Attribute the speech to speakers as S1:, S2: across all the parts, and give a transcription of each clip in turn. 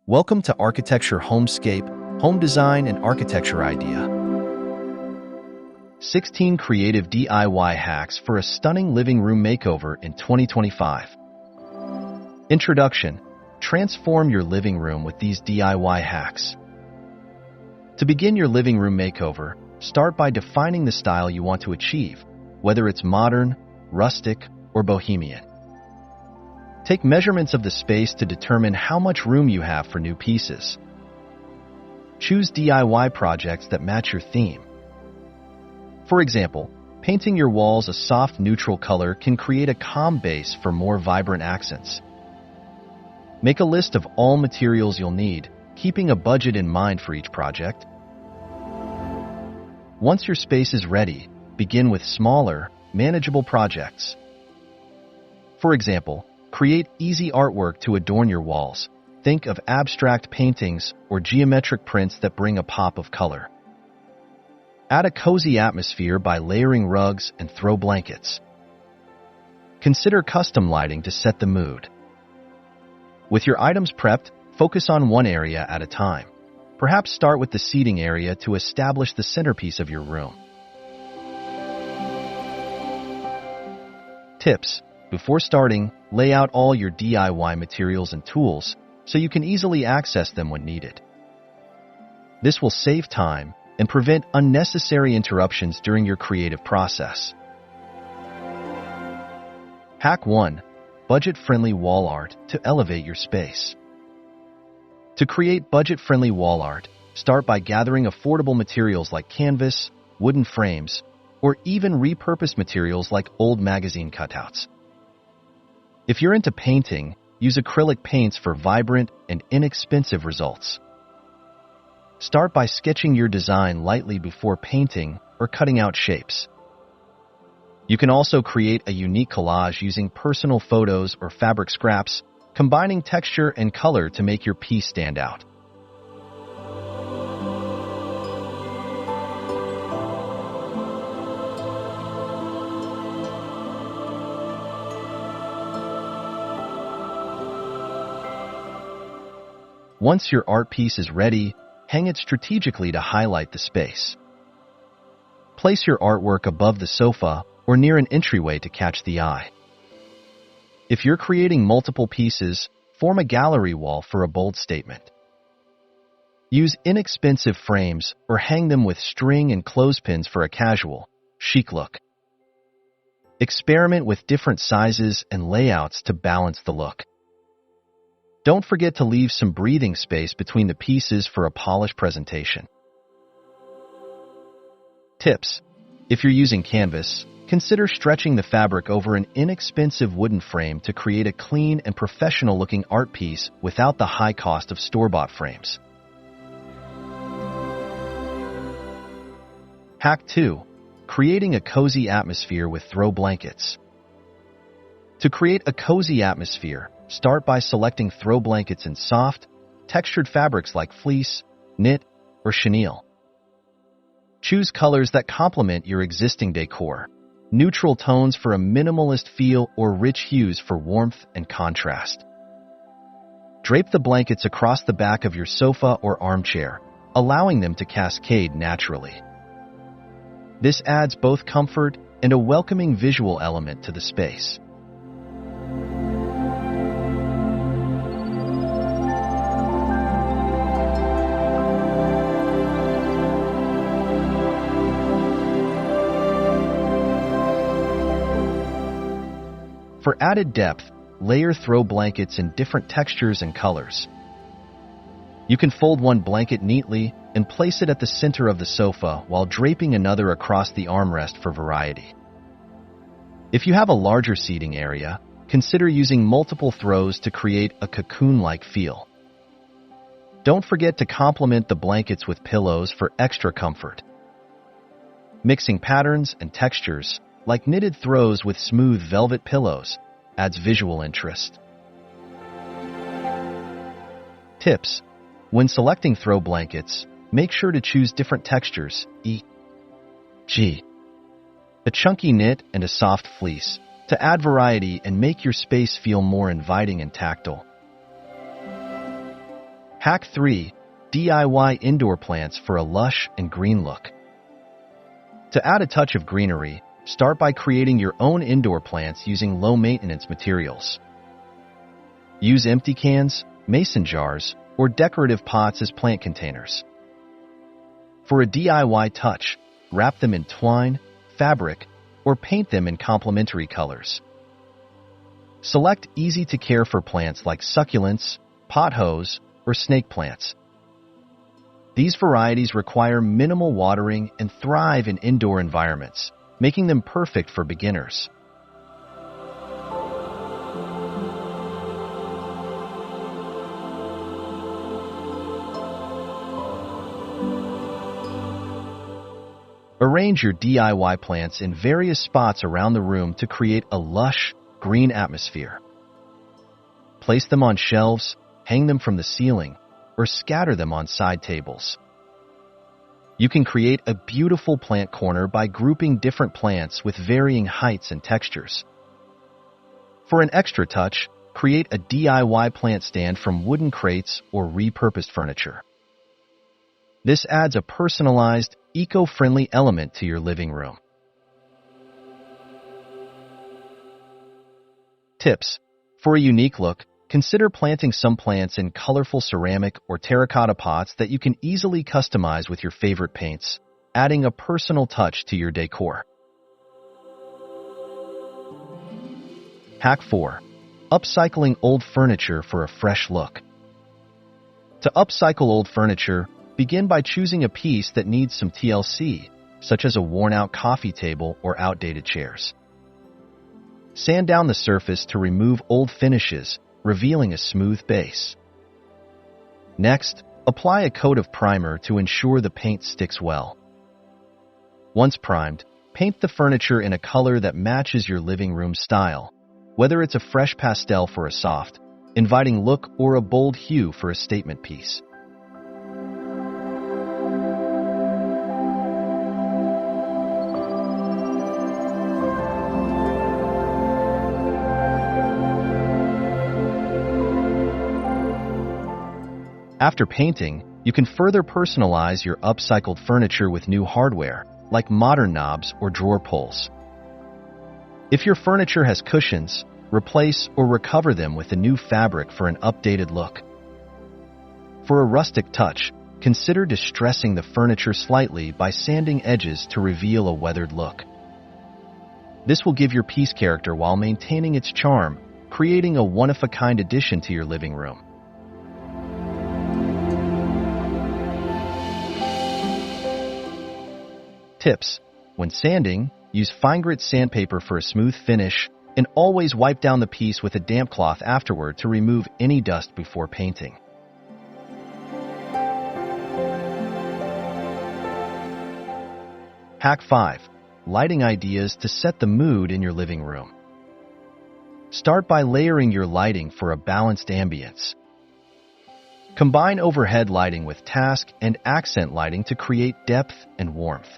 S1: Welcome to Architecture Homescape, Home Design and Architecture Idea. 16 creative DIY hacks for a stunning living room makeover in 2025. Introduction. Transform your living room with these DIY hacks. To begin your living room makeover, start by defining the style you want to achieve, whether it's modern, rustic, or bohemian. Take measurements of the space to determine how much room you have for new pieces. Choose DIY projects that match your theme. For example, painting your walls a soft neutral color can create a calm base for more vibrant accents. Make a list of all materials you'll need, keeping a budget in mind for each project. Once your space is ready, begin with smaller, manageable projects. For example, create easy artwork to adorn your walls. Think of abstract paintings or geometric prints that bring a pop of color. Add a cozy atmosphere by layering rugs and throw blankets. Consider custom lighting to set the mood. With your items prepped, focus on one area at a time. Perhaps start with the seating area to establish the centerpiece of your room. Tips. Before starting, lay out all your DIY materials and tools so you can easily access them when needed. This will save time and prevent unnecessary interruptions during your creative process. Hack 1. Budget-friendly wall art to elevate your space. To create budget-friendly wall art, start by gathering affordable materials like canvas, wooden frames, or even repurposed materials like old magazine cutouts. If you're into painting, use acrylic paints for vibrant and inexpensive results. Start by sketching your design lightly before painting or cutting out shapes. You can also create a unique collage using personal photos or fabric scraps, combining texture and color to make your piece stand out. Once your art piece is ready, hang it strategically to highlight the space. Place your artwork above the sofa or near an entryway to catch the eye. If you're creating multiple pieces, form a gallery wall for a bold statement. Use inexpensive frames or hang them with string and clothespins for a casual, chic look. Experiment with different sizes and layouts to balance the look. Don't forget to leave some breathing space between the pieces for a polished presentation. Tips. If you're using canvas, consider stretching the fabric over an inexpensive wooden frame to create a clean and professional-looking art piece without the high cost of store-bought frames. Hack 2. Creating a cozy atmosphere with throw blankets. To create a cozy atmosphere, start by selecting throw blankets in soft, textured fabrics like fleece, knit, or chenille. Choose colors that complement your existing decor, neutral tones for a minimalist feel or rich hues for warmth and contrast. Drape the blankets across the back of your sofa or armchair, allowing them to cascade naturally. This adds both comfort and a welcoming visual element to the space. For added depth, layer throw blankets in different textures and colors. You can fold one blanket neatly and place it at the center of the sofa while draping another across the armrest for variety. If you have a larger seating area, consider using multiple throws to create a cocoon-like feel. Don't forget to complement the blankets with pillows for extra comfort. Mixing patterns and textures, like knitted throws with smooth velvet pillows, adds visual interest. Tips. When selecting throw blankets, make sure to choose different textures, e.g. a chunky knit and a soft fleece, to add variety and make your space feel more inviting and tactile. Hack 3. DIY indoor plants for a lush and green look. To add a touch of greenery, start by creating your own indoor plants using low-maintenance materials. Use empty cans, mason jars, or decorative pots as plant containers. For a DIY touch, wrap them in twine, fabric, or paint them in complementary colors. Select easy-to-care-for plants like succulents, pothos, or snake plants. These varieties require minimal watering and thrive in indoor environments, making them perfect for beginners. Arrange your DIY plants in various spots around the room to create a lush, green atmosphere. Place them on shelves, hang them from the ceiling, or scatter them on side tables. You can create a beautiful plant corner by grouping different plants with varying heights and textures. For an extra touch, create a DIY plant stand from wooden crates or repurposed furniture. This adds a personalized, eco-friendly element to your living room. Tips: for a unique look, consider planting some plants in colorful ceramic or terracotta pots that you can easily customize with your favorite paints, adding a personal touch to your decor. Hack 4. Upcycling old furniture for a fresh look. To upcycle old furniture, begin by choosing a piece that needs some TLC, such as a worn-out coffee table or outdated chairs. Sand down the surface to remove old finishes, revealing a smooth base. Next, apply a coat of primer to ensure the paint sticks well. Once primed, paint the furniture in a color that matches your living room style, whether it's a fresh pastel for a soft, inviting look or a bold hue for a statement piece. After painting, you can further personalize your upcycled furniture with new hardware, like modern knobs or drawer pulls. If your furniture has cushions, replace or recover them with a new fabric for an updated look. For a rustic touch, consider distressing the furniture slightly by sanding edges to reveal a weathered look. This will give your piece character while maintaining its charm, creating a one-of-a-kind addition to your living room. Tips: when sanding, use fine grit sandpaper for a smooth finish, and always wipe down the piece with a damp cloth afterward to remove any dust before painting. Hack 5. Lighting ideas to set the mood in your living room. Start by layering your lighting for a balanced ambience. Combine overhead lighting with task and accent lighting to create depth and warmth.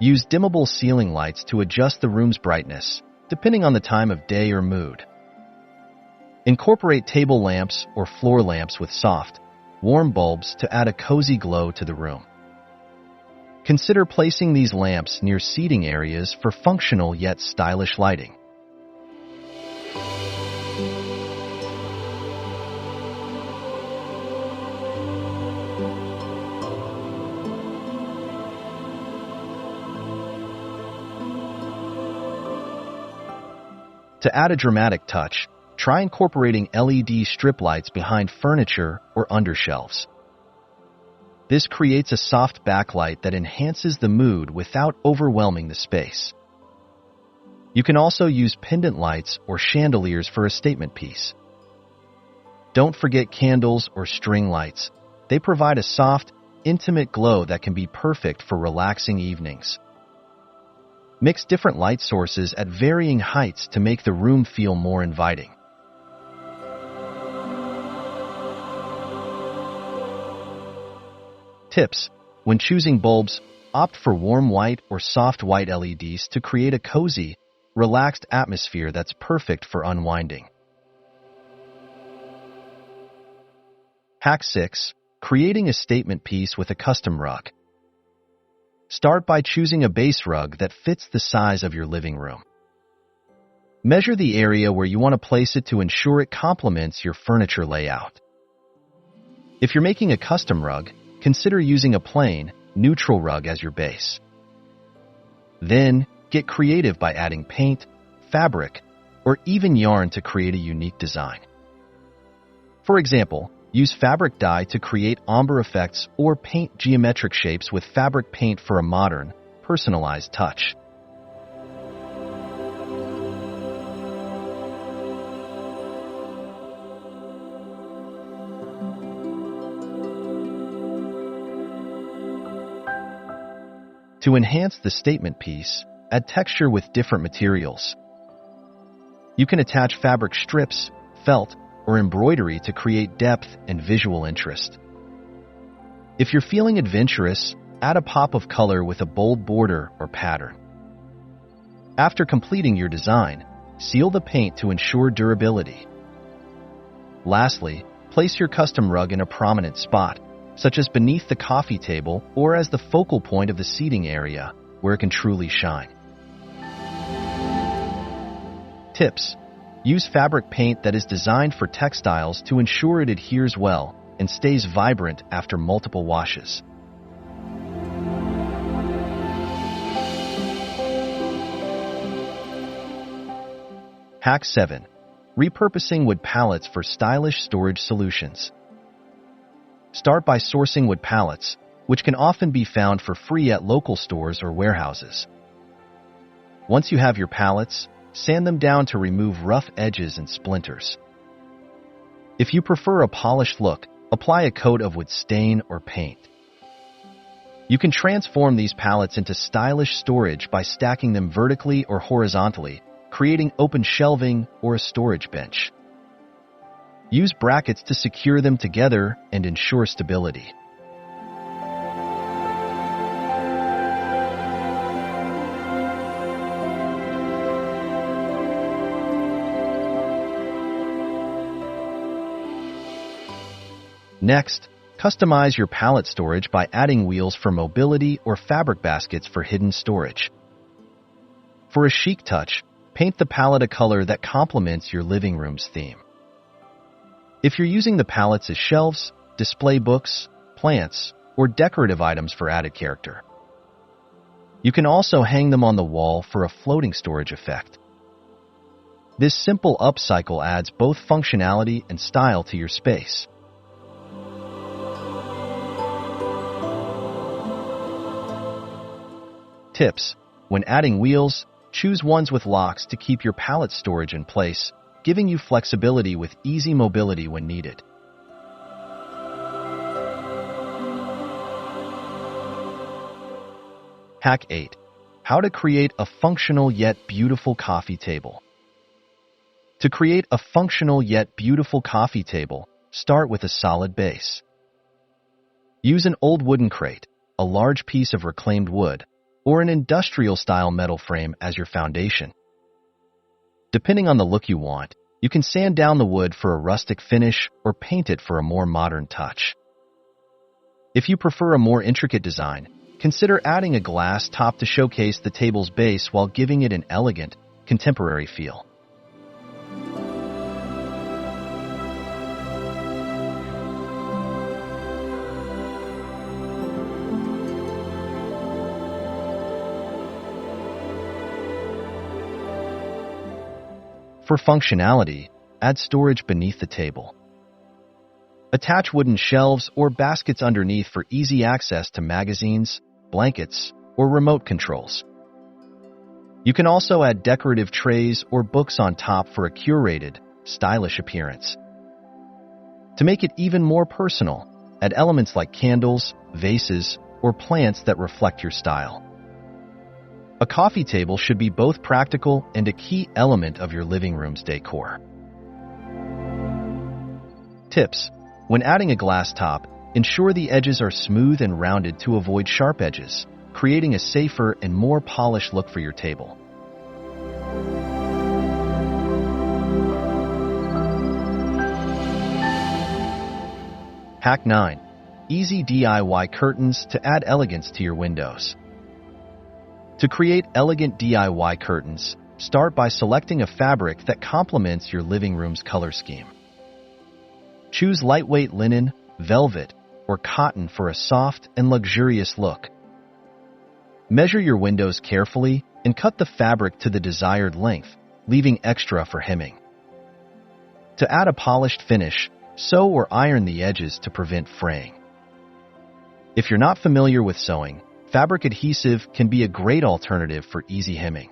S1: Use dimmable ceiling lights to adjust the room's brightness, depending on the time of day or mood. Incorporate table lamps or floor lamps with soft, warm bulbs to add a cozy glow to the room. Consider placing these lamps near seating areas for functional yet stylish lighting. To add a dramatic touch, try incorporating LED strip lights behind furniture or under shelves. This creates a soft backlight that enhances the mood without overwhelming the space. You can also use pendant lights or chandeliers for a statement piece. Don't forget candles or string lights. They provide a soft, intimate glow that can be perfect for relaxing evenings. Mix different light sources at varying heights to make the room feel more inviting. Tips: when choosing bulbs, opt for warm white or soft white LEDs to create a cozy, relaxed atmosphere that's perfect for unwinding. Hack 6. Creating a statement piece with a custom rug. Start by choosing a base rug that fits the size of your living room. Measure the area where you want to place it to ensure it complements your furniture layout. If you're making a custom rug, consider using a plain, neutral rug as your base. Then, get creative by adding paint, fabric, or even yarn to create a unique design. For example, use fabric dye to create ombre effects or paint geometric shapes with fabric paint for a modern, personalized touch. To enhance the statement piece, add texture with different materials. You can attach fabric strips, felt, or embroidery to create depth and visual interest. If you're feeling adventurous, add a pop of color with a bold border or pattern. After completing your design, seal the paint to ensure durability. Lastly, place your custom rug in a prominent spot, such as beneath the coffee table or as the focal point of the seating area, where it can truly shine. Tips: use fabric paint that is designed for textiles to ensure it adheres well and stays vibrant after multiple washes. Hack 7. Repurposing wood pallets for stylish storage solutions. Start by sourcing wood pallets, which can often be found for free at local stores or warehouses. Once you have your pallets, sand them down to remove rough edges and splinters. If you prefer a polished look, apply a coat of wood stain or paint. You can transform these pallets into stylish storage by stacking them vertically or horizontally, creating open shelving or a storage bench. Use brackets to secure them together and ensure stability. Next, customize your pallet storage by adding wheels for mobility or fabric baskets for hidden storage. For a chic touch, paint the pallet a color that complements your living room's theme. If you're using the pallets as shelves, display books, plants, or decorative items for added character. You can also hang them on the wall for a floating storage effect. This simple upcycle adds both functionality and style to your space. Tips: when adding wheels, choose ones with locks to keep your pallet storage in place, giving you flexibility with easy mobility when needed. Hack 8. How to create a functional yet beautiful coffee table. To create a functional yet beautiful coffee table, start with a solid base. Use an old wooden crate, a large piece of reclaimed wood, or an industrial-style metal frame as your foundation. Depending on the look you want, you can sand down the wood for a rustic finish or paint it for a more modern touch. If you prefer a more intricate design, consider adding a glass top to showcase the table's base while giving it an elegant, contemporary feel. For functionality, add storage beneath the table. Attach wooden shelves or baskets underneath for easy access to magazines, blankets, or remote controls. You can also add decorative trays or books on top for a curated, stylish appearance. To make it even more personal, add elements like candles, vases, or plants that reflect your style. A coffee table should be both practical and a key element of your living room's decor. Tips: when adding a glass top, ensure the edges are smooth and rounded to avoid sharp edges, creating a safer and more polished look for your table. Hack 9. Easy DIY curtains to add elegance to your windows. To create elegant DIY curtains, start by selecting a fabric that complements your living room's color scheme. Choose lightweight linen, velvet, or cotton for a soft and luxurious look. Measure your windows carefully and cut the fabric to the desired length, leaving extra for hemming. To add a polished finish, sew or iron the edges to prevent fraying. If you're not familiar with sewing, fabric adhesive can be a great alternative for easy hemming.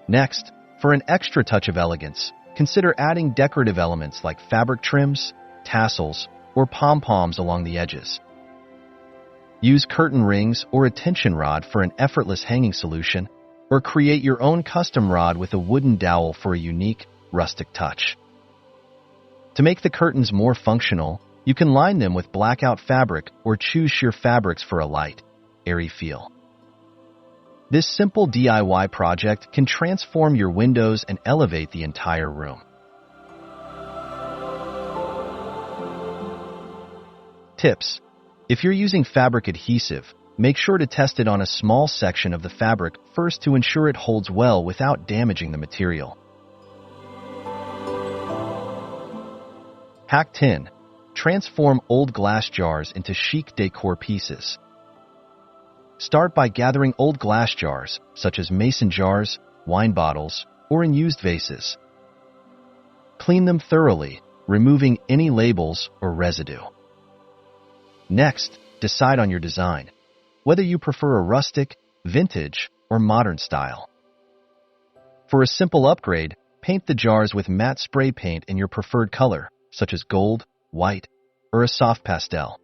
S1: Next, for an extra touch of elegance, consider adding decorative elements like fabric trims, tassels, or pom-poms along the edges. Use curtain rings or a tension rod for an effortless hanging solution, or create your own custom rod with a wooden dowel for a unique, rustic touch. To make the curtains more functional, you can line them with blackout fabric or choose sheer fabrics for a light, airy feel. This simple DIY project can transform your windows and elevate the entire room. Tips: if you're using fabric adhesive, make sure to test it on a small section of the fabric first to ensure it holds well without damaging the material. Hack 10. Transform old glass jars into chic decor pieces. Start by gathering old glass jars, such as mason jars, wine bottles, or unused vases. Clean them thoroughly, removing any labels or residue. Next, decide on your design, whether you prefer a rustic, vintage, or modern style. For a simple upgrade, paint the jars with matte spray paint in your preferred color, such as gold, white, or a soft pastel.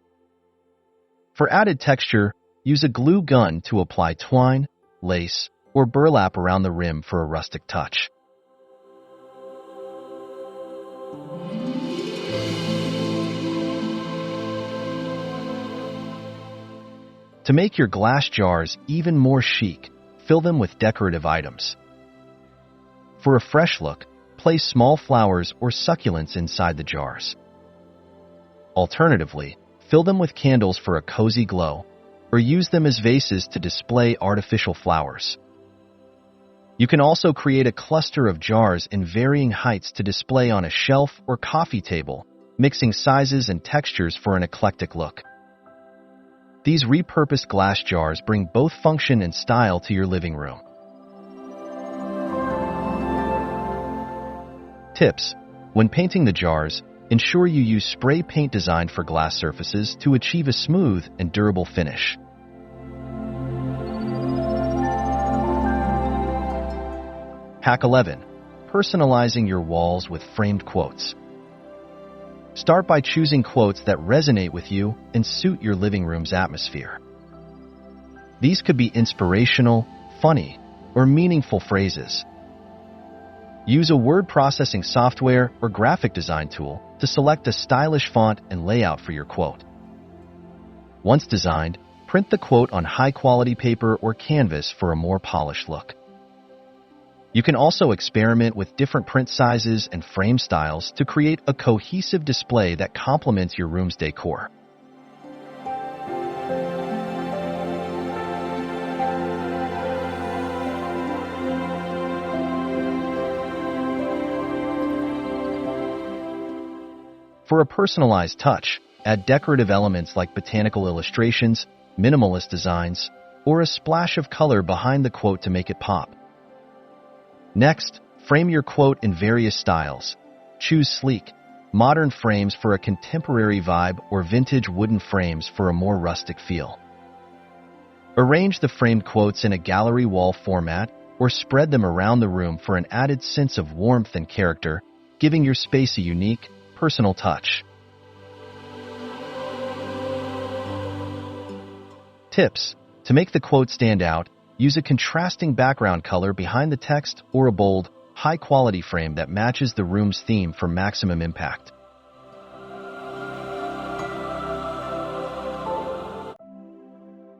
S1: For added texture, use a glue gun to apply twine, lace, or burlap around the rim for a rustic touch. To make your glass jars even more chic, fill them with decorative items. For a fresh look, place small flowers or succulents inside the jars. Alternatively, fill them with candles for a cozy glow, or use them as vases to display artificial flowers. You can also create a cluster of jars in varying heights to display on a shelf or coffee table, mixing sizes and textures for an eclectic look. These repurposed glass jars bring both function and style to your living room. Tips: when painting the jars, ensure you use spray paint designed for glass surfaces to achieve a smooth and durable finish. Hack 11. Personalizing your walls with framed quotes. Start by choosing quotes that resonate with you and suit your living room's atmosphere. These could be inspirational, funny, or meaningful phrases. Use a word processing software or graphic design tool to select a stylish font and layout for your quote. Once designed, print the quote on high-quality paper or canvas for a more polished look. You can also experiment with different print sizes and frame styles to create a cohesive display that complements your room's decor. For a personalized touch, add decorative elements like botanical illustrations, minimalist designs, or a splash of color behind the quote to make it pop. Next, frame your quote in various styles. Choose sleek, modern frames for a contemporary vibe or vintage wooden frames for a more rustic feel. Arrange the framed quotes in a gallery wall format or spread them around the room for an added sense of warmth and character, giving your space a unique, personal touch. Tips: to make the quote stand out, use a contrasting background color behind the text or a bold, high-quality frame that matches the room's theme for maximum impact.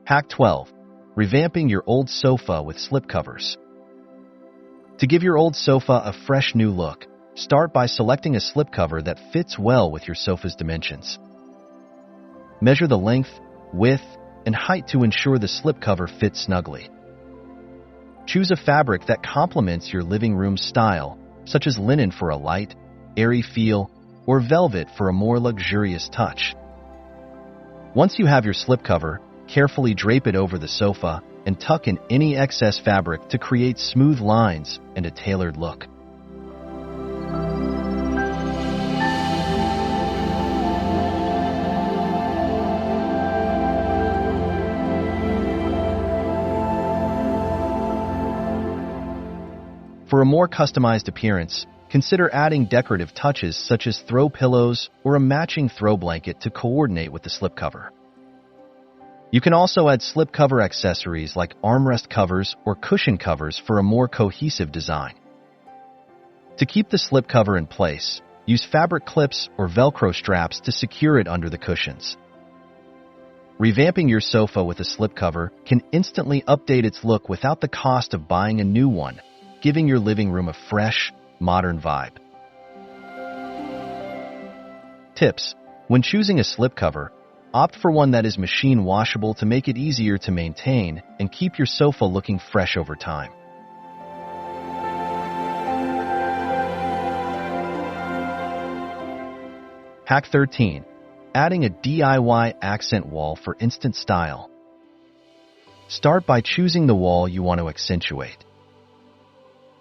S1: Hack 12. Revamping your old sofa with slipcovers. To give your old sofa a fresh new look, start by selecting a slipcover that fits well with your sofa's dimensions. Measure the length, width, and height to ensure the slipcover fits snugly. Choose a fabric that complements your living room style, such as linen for a light, airy feel, or velvet for a more luxurious touch. Once you have your slipcover, carefully drape it over the sofa and tuck in any excess fabric to create smooth lines and a tailored look. For a more customized appearance, consider adding decorative touches such as throw pillows or a matching throw blanket to coordinate with the slipcover. You can also add slipcover accessories like armrest covers or cushion covers for a more cohesive design. To keep the slipcover in place, use fabric clips or Velcro straps to secure it under the cushions. Revamping your sofa with a slipcover can instantly update its look without the cost of buying a new one, giving your living room a fresh, modern vibe. Tips: when choosing a slipcover, opt for one that is machine washable to make it easier to maintain and keep your sofa looking fresh over time. Hack 13. Adding a DIY accent wall for instant style. Start by choosing the wall you want to accentuate.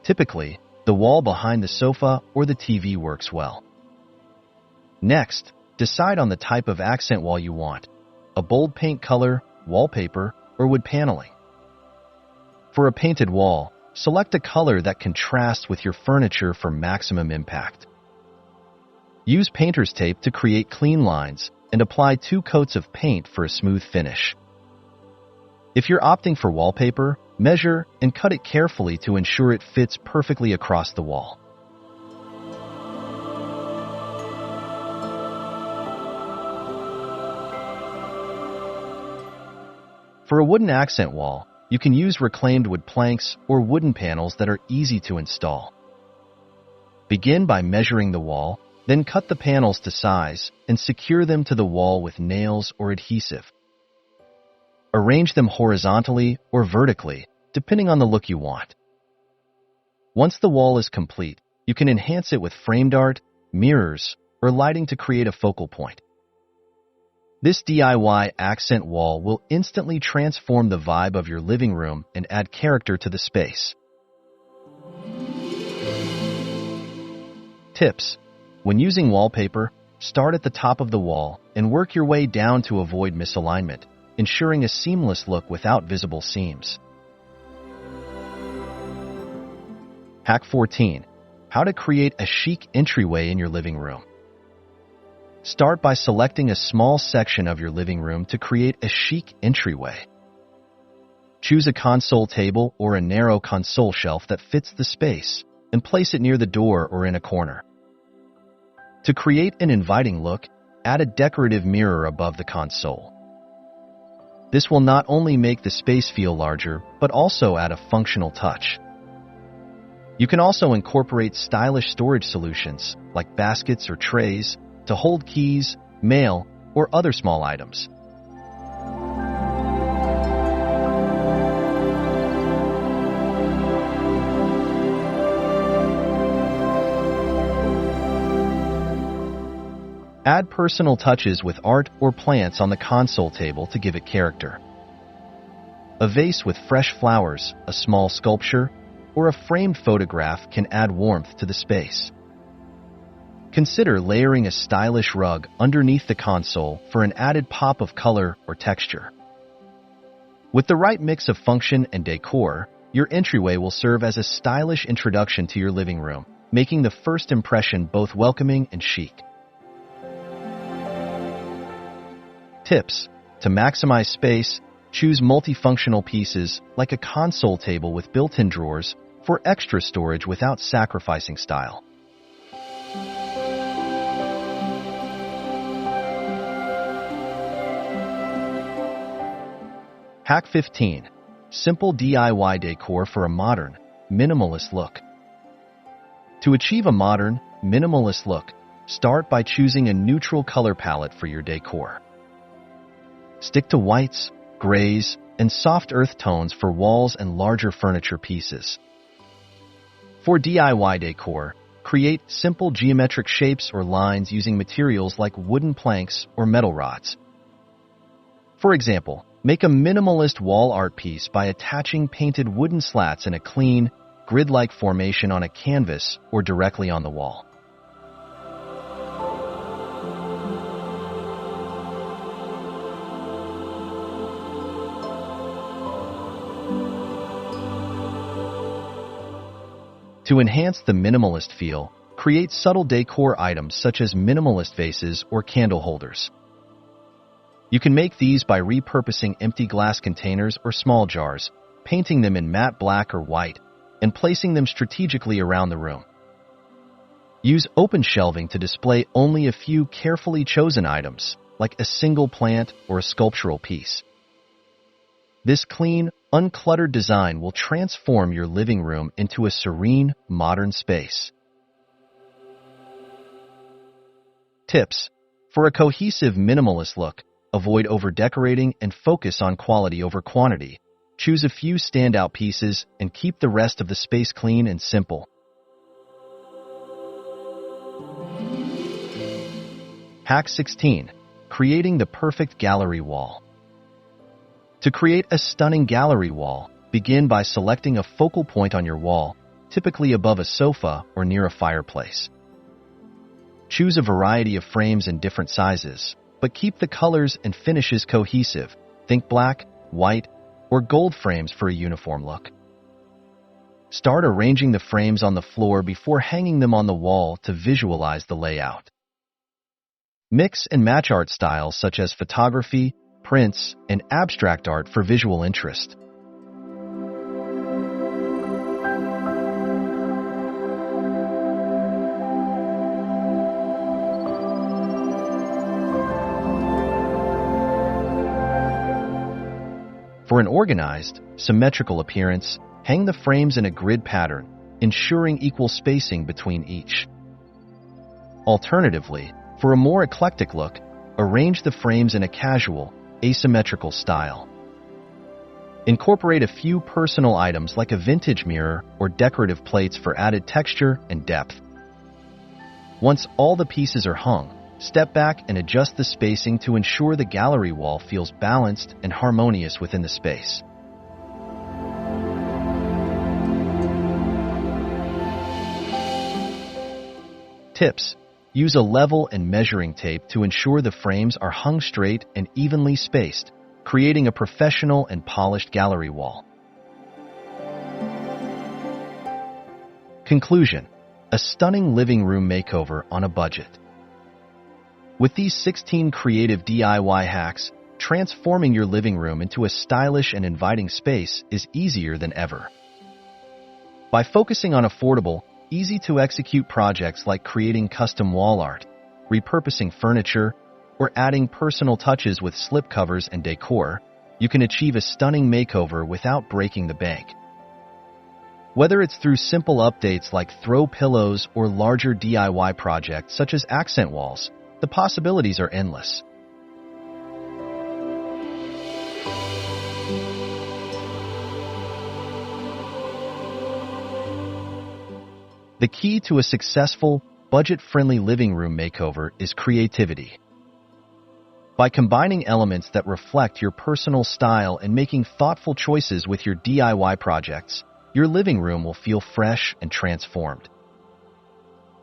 S1: Typically, the wall behind the sofa or the TV works well. Next, decide on the type of accent wall you want: a bold paint color, wallpaper, or wood paneling. For a painted wall, select a color that contrasts with your furniture for maximum impact. Use painter's tape to create clean lines and apply 2 coats of paint for a smooth finish. If you're opting for wallpaper, measure and cut it carefully to ensure it fits perfectly across the wall. For a wooden accent wall, you can use reclaimed wood planks or wooden panels that are easy to install. Begin by measuring the wall, then cut the panels to size and secure them to the wall with nails or adhesive. Arrange them horizontally or vertically, depending on the look you want. Once the wall is complete, you can enhance it with framed art, mirrors, or lighting to create a focal point. This DIY accent wall will instantly transform the vibe of your living room and add character to the space. Tips: when using wallpaper, start at the top of the wall and work your way down to avoid misalignment, ensuring a seamless look without visible seams. Hack 14. How to create a chic entryway in your living room. Start by selecting a small section of your living room to create a chic entryway. Choose a console table or a narrow console shelf that fits the space and place it near the door or in a corner. To create an inviting look, add a decorative mirror above the console. This will not only make the space feel larger, but also add a functional touch. You can also incorporate stylish storage solutions, like baskets or trays, to hold keys, mail, or other small items. Add personal touches with art or plants on the console table to give it character. A vase with fresh flowers, a small sculpture, or a framed photograph can add warmth to the space. Consider layering a stylish rug underneath the console for an added pop of color or texture. With the right mix of function and decor, your entryway will serve as a stylish introduction to your living room, making the first impression both welcoming and chic. Tips: to maximize space, choose multifunctional pieces like a console table with built-in drawers for extra storage without sacrificing style. Hack 15. Simple DIY decor for a modern, minimalist look. To achieve a modern, minimalist look, start by choosing a neutral color palette for your decor. Stick to whites, grays, and soft earth tones for walls and larger furniture pieces. For DIY decor, create simple geometric shapes or lines using materials like wooden planks or metal rods. For example, make a minimalist wall art piece by attaching painted wooden slats in a clean, grid-like formation on a canvas or directly on the wall. To enhance the minimalist feel, create subtle decor items such as minimalist vases or candle holders. You can make these by repurposing empty glass containers or small jars, painting them in matte black or white, and placing them strategically around the room. Use open shelving to display only a few carefully chosen items, like a single plant or a sculptural piece. This clean, uncluttered design will transform your living room into a serene, modern space. Tips: for a cohesive minimalist look, avoid over-decorating and focus on quality over quantity. Choose a few standout pieces and keep the rest of the space clean and simple. Hack 16. Creating the perfect gallery wall. To create a stunning gallery wall, begin by selecting a focal point on your wall, typically above a sofa or near a fireplace. Choose a variety of frames in different sizes, but keep the colors and finishes cohesive. Think black, white, or gold frames for a uniform look. Start arranging the frames on the floor before hanging them on the wall to visualize the layout. Mix and match art styles such as photography, prints, and abstract art for visual interest. For an organized, symmetrical appearance, hang the frames in a grid pattern, ensuring equal spacing between each. Alternatively, for a more eclectic look, arrange the frames in a casual, asymmetrical style. Incorporate a few personal items like a vintage mirror or decorative plates for added texture and depth. Once all the pieces are hung, step back and adjust the spacing to ensure the gallery wall feels balanced and harmonious within the space. Tips: use a level and measuring tape to ensure the frames are hung straight and evenly spaced, creating a professional and polished gallery wall. Conclusion: a stunning living room makeover on a budget. With these 16 creative DIY hacks, transforming your living room into a stylish and inviting space is easier than ever. By focusing on affordable, easy-to-execute projects like creating custom wall art, repurposing furniture, or adding personal touches with slipcovers and decor, you can achieve a stunning makeover without breaking the bank. Whether it's through simple updates like throw pillows or larger DIY projects such as accent walls, the possibilities are endless. The key to a successful, budget-friendly living room makeover is creativity. By combining elements that reflect your personal style and making thoughtful choices with your DIY projects, your living room will feel fresh and transformed.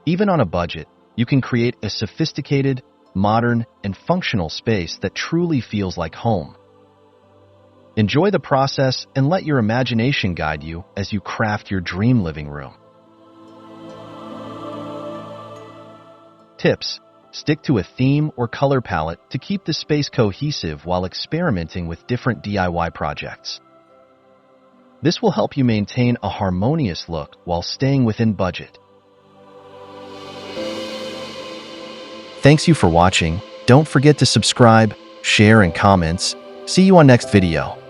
S1: Even on a budget, you can create a sophisticated, modern, and functional space that truly feels like home. Enjoy the process and let your imagination guide you as you craft your dream living room. Tips: stick to a theme or color palette to keep the space cohesive while experimenting with different DIY projects. This will help you maintain a harmonious look while staying within budget. Thanks you for watching. Don't forget to subscribe, share, and comments. See you on next video.